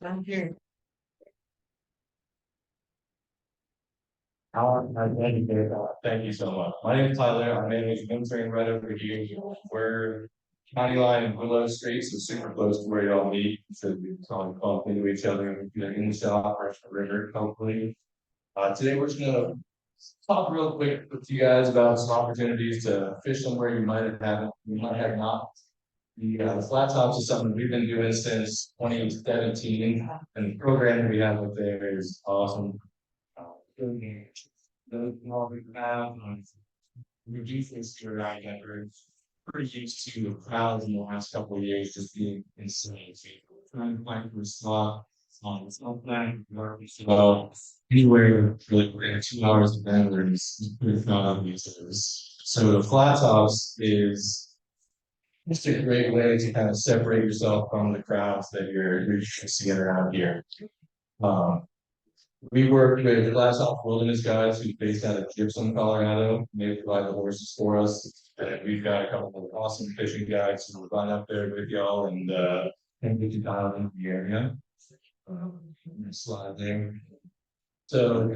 Thank you. Thank you so much. My name is Tyler. I'm managing Minturn right over here. We're county line and Willow Street, so super close to where y'all meet. So we can bump into each other in the shop or the river, hopefully. Today we're just gonna talk real quick with you guys about some opportunities to fish somewhere you might have not. The flat tops is something we've been doing since 2017, and the program that we have up there is awesome. The more we have reduces your efforts. Pretty used to the crowds in the last couple of years just being insane. So trying to find for a slot on something well anywhere really within 2 hours of them there's pretty fun these. So the flat tops is just a great way to kind of separate yourself from the crowds that you're seeing around here. Um, we work with Glass Off Wilderness Guides who's based out of Gypsum, Colorado. They provide the horses for us. And we've got a couple of awesome fishing guides who will run up there with y'all and get you dialed into the area. Next slide there. So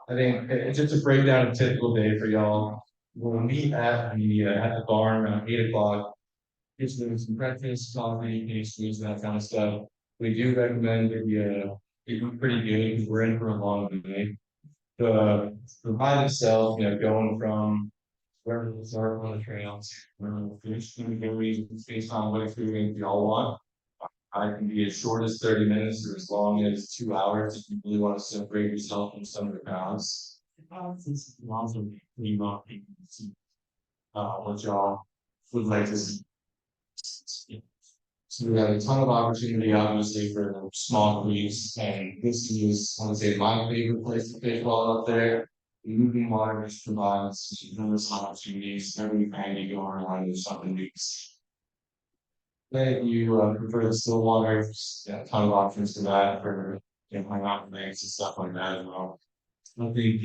I think it's just a breakdown of a typical day for y'all. We'll meet at the barn around 8 o'clock. Get some breakfast, coffee, pastries, that kind of stuff. We do recommend that you eat pretty good because we're in for a long day. The ride itself, going from wherever we start on the trail to where we'll finish, can vary based on what experience y'all want. I can be as short as 30 minutes or as long as 2 hours if you really want to separate yourself from some of the crowds. This is also pretty long what y'all would like to see. So we have a ton of opportunity, obviously, for the small creeks, and this is, I would say, my favorite place to fish while up there. Moving water just provides numerous opportunities. Every time you go around, there's something new. If you prefer the still water, there's a ton of options for that, for hang out in banks and stuff like that as well. I think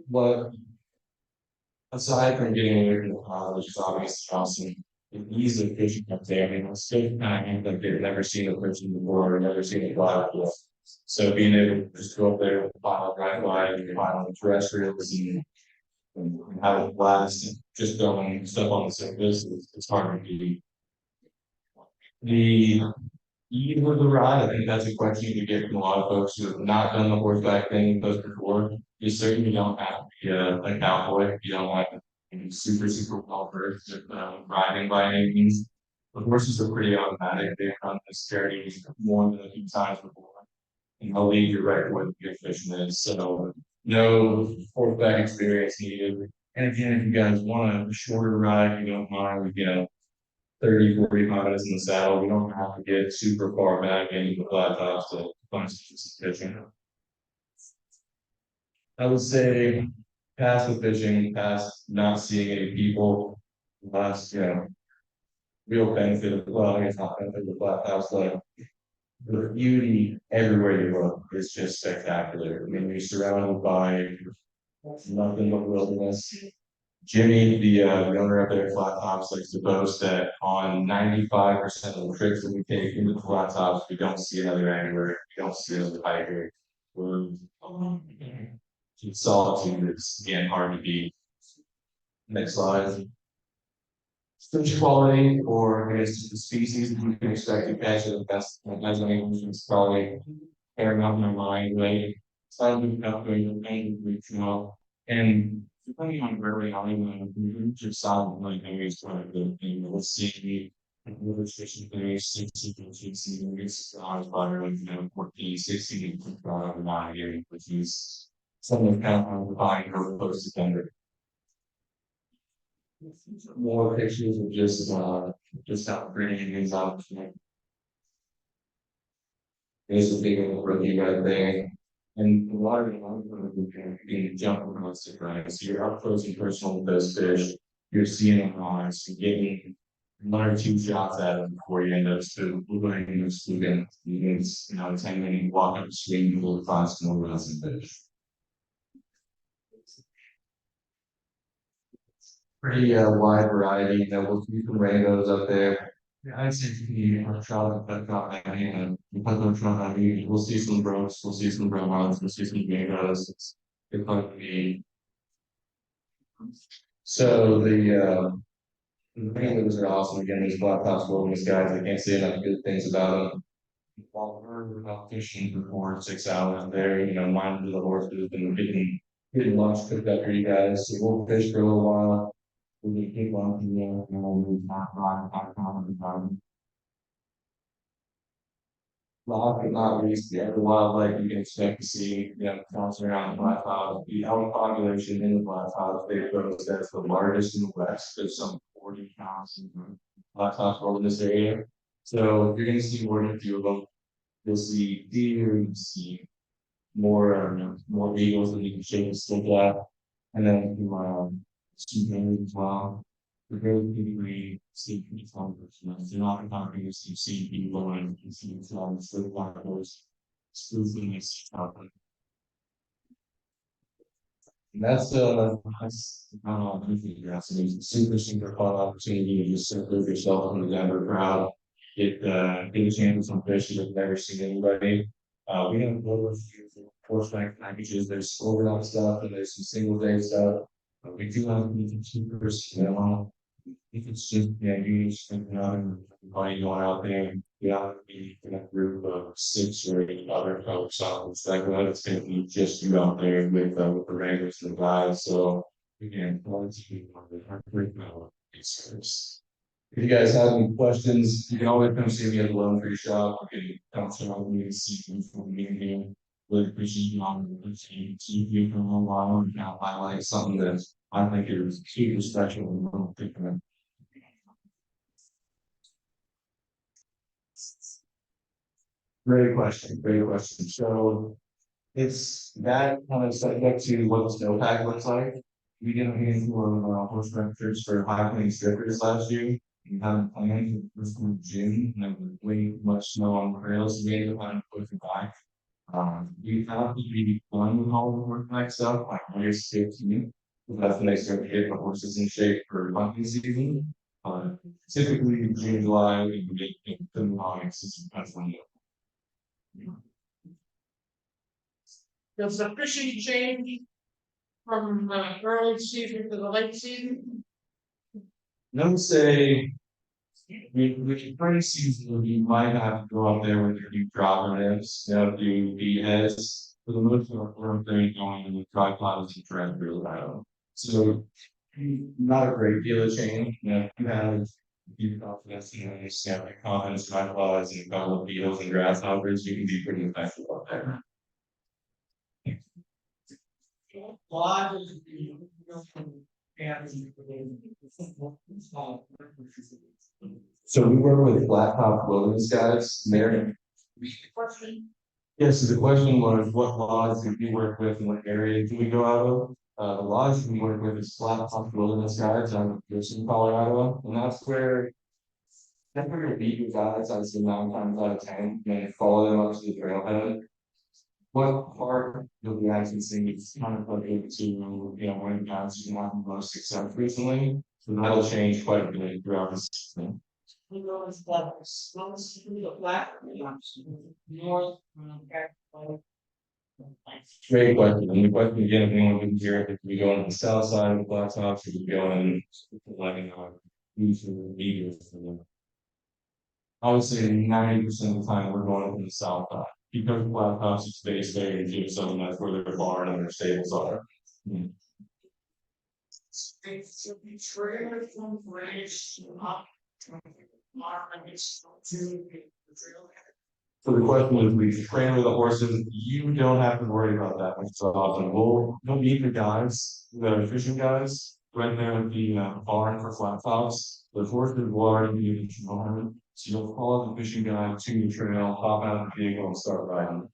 what aside from getting away from the cloud, which is obviously awesome, the ease of fishing up there, it's still kind of like they've never seen a person before or never seen a fly before. So being able to just go up there with a pile right by and pile of terrestrials and have a blast and just throwing stuff on the surface, it's hard to beat. The ease of the ride, I think that's a question you get from a lot of folks who have not done the horseback thing with us before. You certainly don't have to be a cowboy. You don't want to be super well versed with riding by any means. The horses are pretty automatic. They've done this journey more than a few times before. And they'll lead you right where the good fishing is. So no horseback experience needed. And again, if you guys want a shorter ride, you don't mind, 30, 45 minutes in the saddle. We don't have to get super far back into the flat tops to find some fishing. I would say past the fishing, past not seeing any people, last, real benefit of, well, I guess not benefit of the flat tops, like the beauty everywhere you look is just spectacular. I mean, you're surrounded by nothing but wilderness. Jimmy, the owner of their flat tops, likes to boast that on 95% of the trips that we take into the flat tops, we don't see another angler, we don't see another hiker. We're solitude is again hard to beat. Next slide. Fish quality, or I guess the species that you can expect to catch at the best measurement is probably paramount in my mind, right? Silent calculating the pain regional and depending on where we are in just solid like areas where the let's see the fishing areas 60 meters by 14, 16 area, which is something kind of defined or close to tender. More pictures of just how pretty it is out. There's a big rookie right there. And a lot of them being jumping across the right. So you're up close and personal with those fish. You're seeing them on, so you're getting 1 or 2 shots at them before you end up spooking. It's 10-minute walk up the stream, you will find some more resin fish. Pretty wide variety. We'll keep some rainbows up there. Yeah, I see the Trout that got and because of Trout, I mean, we'll see some bros, we'll see some brownouts, we'll see some mangoes. It's going to be so the mangoes are awesome. Again, these black tops wilderness guys. I can't say enough good things about them. While we're out fishing for 4 or 6 hours there, minding the horses and getting lunch cooked up for you guys. So we'll fish for a little while. We'll keep on from there, and we'll move back on the garden. Last but not least, the other wildlife you can expect to see, bouncing around the Black Cloud. The elk population in the Black Cloud, they boast that's the largest in the West. There's some 40,000 Black Cloud in this area. So you're going to see more than a few of them. You'll see deer, you'll see more eagles that you can shake and stick at, and then some bears as well. The very typically see pretty numbers. They're not talking as you see people and you see some still like those spoofiness stuff. And that's super fun opportunity to just improve yourself in the Denver crowd. Get a chance to some fish you've never seen anybody. We have a few horseback packages. There's overnight stuff and there's some single day stuff. We do have anything cheaper, if it's just you just thinking out and everybody going out there and you have to be in a group of 6 or 8 other folks on it's like well, it's gonna be just you out there with the regulars and the guys. So again, quality people are pretty resource. If you guys have any questions, you can always come see me at the Lone Tree Shop. You can come to me and see me from the meeting. Really appreciate you on the team. See you for a little while and kind of highlight something that I think is super special and little different. Great question. Great question. So it's that kind of subject to what the snowpack looks like. We did a handful of horseback trips for high plains strippers last year. We had a plan for the first one of June, and there was way much snow on the trails. So we ended up having to push it back. We have to be fun with all the horseback stuff, like race 15. That's when they start to get the horses in shape for hunting season. Typically June, July, we can get them August, it depends on does the fishing change from early season to the late season? No, say with spring season, you might have to go out there with your new drop nets, do the heads. For the most part, we're up there going with tripods and treadmill. So not a great deal of change. You have deep confidence in your scaling confidence, tripods, and a couple of beetles and grasshoppers, you can be pretty effective out there. So we work with blacktop wilderness guides. There. Yes, so the question was what lodge do we work with and what area do we go out of? The lodge we work with is blacktop wilderness guides out of Pearson, Colorado, and that's where your Beaver guides. I say 9 times out of 10, and follow them up to the trailhead. What part you'll be accessing is kind of like into, one of the guys who have the most success recently. So that'll change quite a bit throughout the season. Great question. And the question again, if anyone can hear it, if we go on the south side of the blacktops, if we go in like these are the meters. I would say 90% of the time we're going from the south side. Because blacktops is based there in Jamestown, that's where their barn and their stables are. So the question is, we train with the horses. You don't have to worry about that much so often. We'll meet the guys, the fishing guys, right there at the barn for flat tops. The horses will already be in control. So you'll follow the fishing guide to the trail, hop out of the vehicle, and start riding.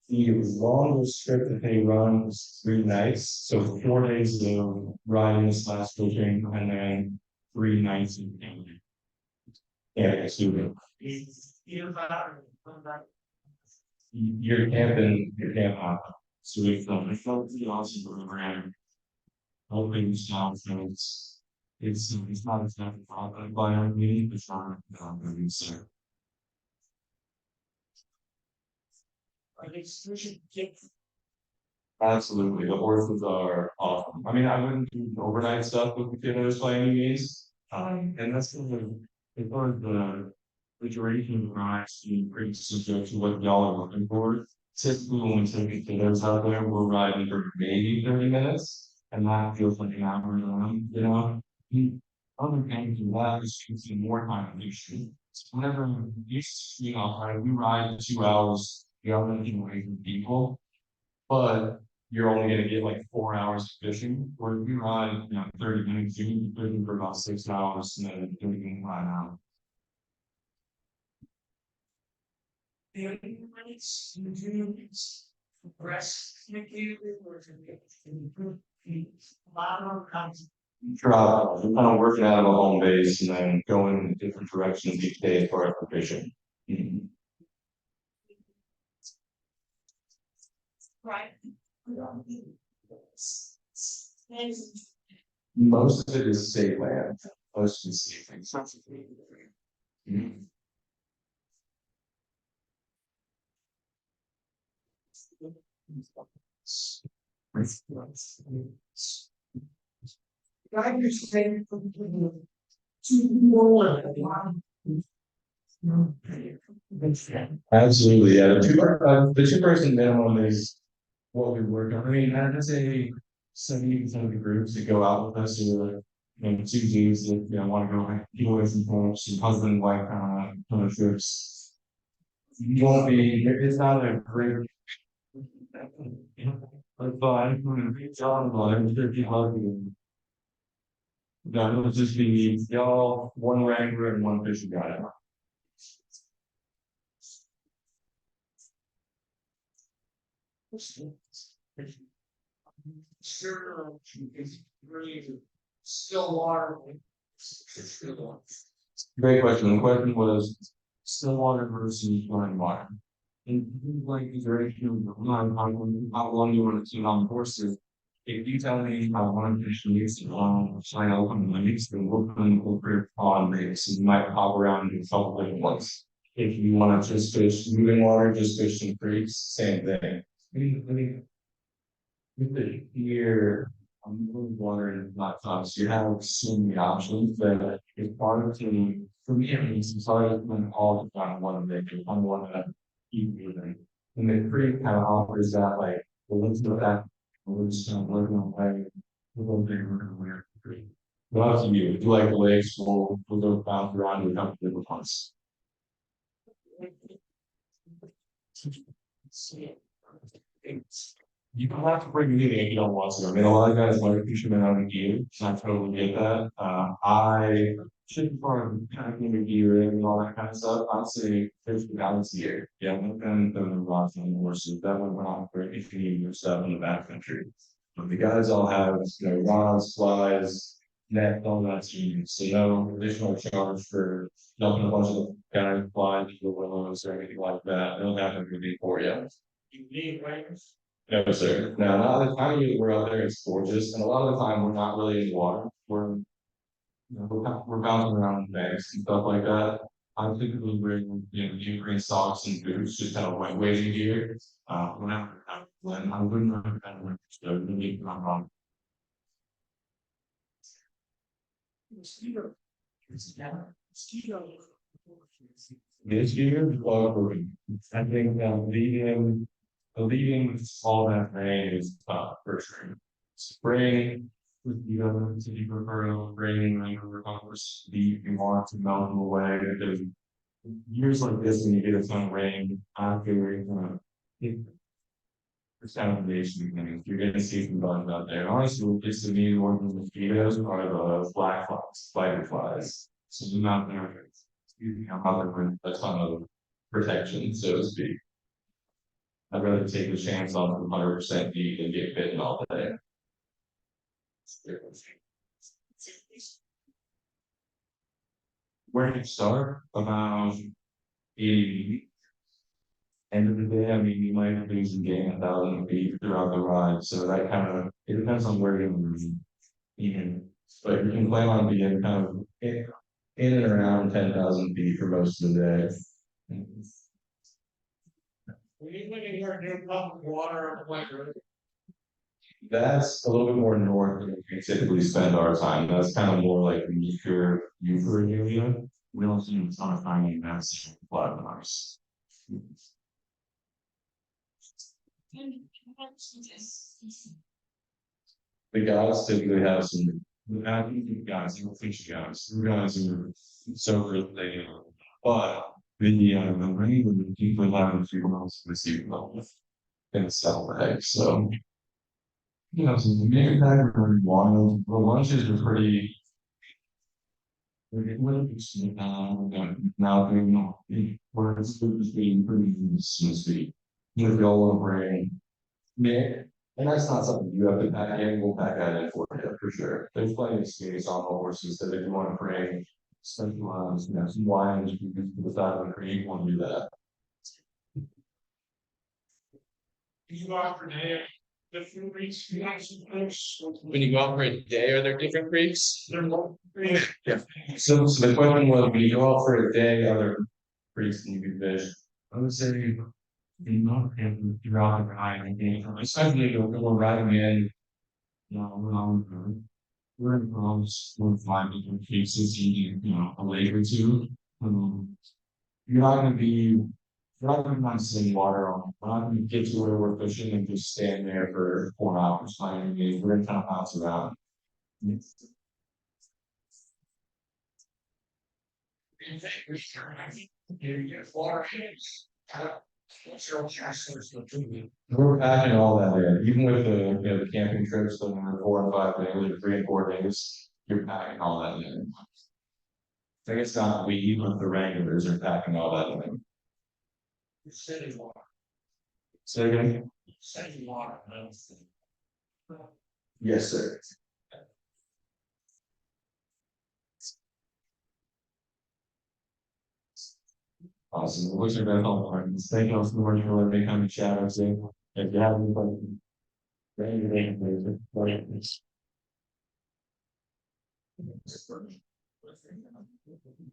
The longest trip that they run was 3 nights. So 4 days of riding this last fishing and then 3 nights in camping. Yeah, excuse me. You're camping, you're camping. So we filmed the awesome program. helping style things. It's not exactly profit by any means, it's not so absolutely the horses are awesome. I mean I wouldn't do overnight stuff with the kiddos by any means. And that's as far as the duration of the rides being pretty subject to what y'all are looking for. Typically when we take the kiddos out there, we're riding for maybe 30 minutes and that feels like an hour long, you know? Other things in that is using more time than usually. So whenever you know, we ride 2 hours, the other thing away from people, but you're only gonna get like 4 hours of fishing. Or if you ride, 30 minutes, you can be fishing for about 6 hours and then doing 5 hours. Trout, we're kind of working out of a home base and then going in different directions each day as far as the fishing. Mhm. Most of it is state land. Most of it's state things. Mhm. Absolutely, yeah. The 2 person minimum is what we work on. I mean, I'd say 70% of the groups that go out with us are, 2 dudes that want to go like away from home, some husband and wife kind of trips. You won't be. It's not a great. But I'm going to reach out. I'm sure people love you. No, it'll just be y'all, one wrangler and one fishing guy. Sure, it's really still water. Great question. The question was still water versus running water. And like the duration of the run, how long you want to keep on the horses. If you tell me how one fish needs to shine open lakes, then we'll put over on lakes. You might hop around and a couple different ones. If you want to just fish moving water, just fish in creeks, same thing. With the here, moving water and not tops, you have so many options that it's hard to, for me, at least, it's hard to when all the time one they can on one that keep moving. And the creek kind of offers that like, well, let's do that. We're just kind of working on way, we'll go bigger and where the creek. But up to you. If you like the lakes, we'll go bounce around with a couple different ones. You don't have to bring meat if you don't want to. I mean, a lot of guys like fishermen on the gear. I totally get that. I should farm packing the gear and all that kind of stuff. I'd say $50 a year. Yeah, I'm looking at the rods and horses. That would not for if you need your stuff in the backcountry. But the guys all have, rods, flies, net, all that stuff. So no additional charge for dumping a bunch of guys flies, the willows, or anything like that. They'll have everything for you. You need wings? No, sir. No, not the time we're out there, it's gorgeous. And a lot of the time, we're not really in the water. We're bouncing around in banks and stuff like that. I'm typically wearing, new green socks and boots, just kind of like wading gear. Whenever when I wouldn't recommend winter, so really, I'm wrong. This year, I think leading all that rain is for sure. Spring, if you prefer rain, recovers deep, you want to melt them away. There's years like this when you get a ton of rain, after it's foundation things, you're gonna see some bugs out there. Honestly, what gets to me more than mosquitoes are the black flies, spider flies. So you're not there. I'm out there with a ton of protection, so to speak. I'd rather take a chance on 100% beat than get bitten all day. Where do you start? About 80. End of the day, I mean, you might lose and gain 1,000 feet throughout the ride. So that kind of, it depends on where you're moving. even, but you can plan on being kind of in and around 10,000 feet for most of the day. When you look at your new public water, that's a little bit more north than we typically spend our time. That's kind of more like Beaver area. We don't see a ton of finding that's flat nice. The guys typically have some. I think the guys, you fish guys, the guys are so really, but the rain would people have a few months to see level and sell the eggs. So some maybe that are wild. The lunches are pretty. Now we know where it's food is being pretty sweet. With the olive rain. Yeah, and that's not something you have to pack in. We'll pack that in for sure. There's plenty of space on the horses that if you want to bring specialized, some wines, you can put that on the cream. You want to do that. You go out for day, different creeks. When you go out for a day, are there different creeks? There are multiple creeks. Yeah. So the question was, when you go out for a day, are there creeks that you can fish? I would say not throughout the ride, I think, especially when we're riding in, we're in rows, we're five different cases, a lake or two. Um, you're not gonna be, you're not gonna want to sitting water on. We're not gonna get to where we're fishing and just stand there for 4 hours finding these. We're gonna kind of bounce around. We're packing all that in, even with the camping trips that were 4 and 5 days, or 3 and 4 days, you're packing all that in. I guess not we, but the regulars are packing all that in. City water. Say again? City water. Yes, sir. Awesome. What's your best help partners? Thank you all so much for letting me come and chat with you. If you have any questions, thank you.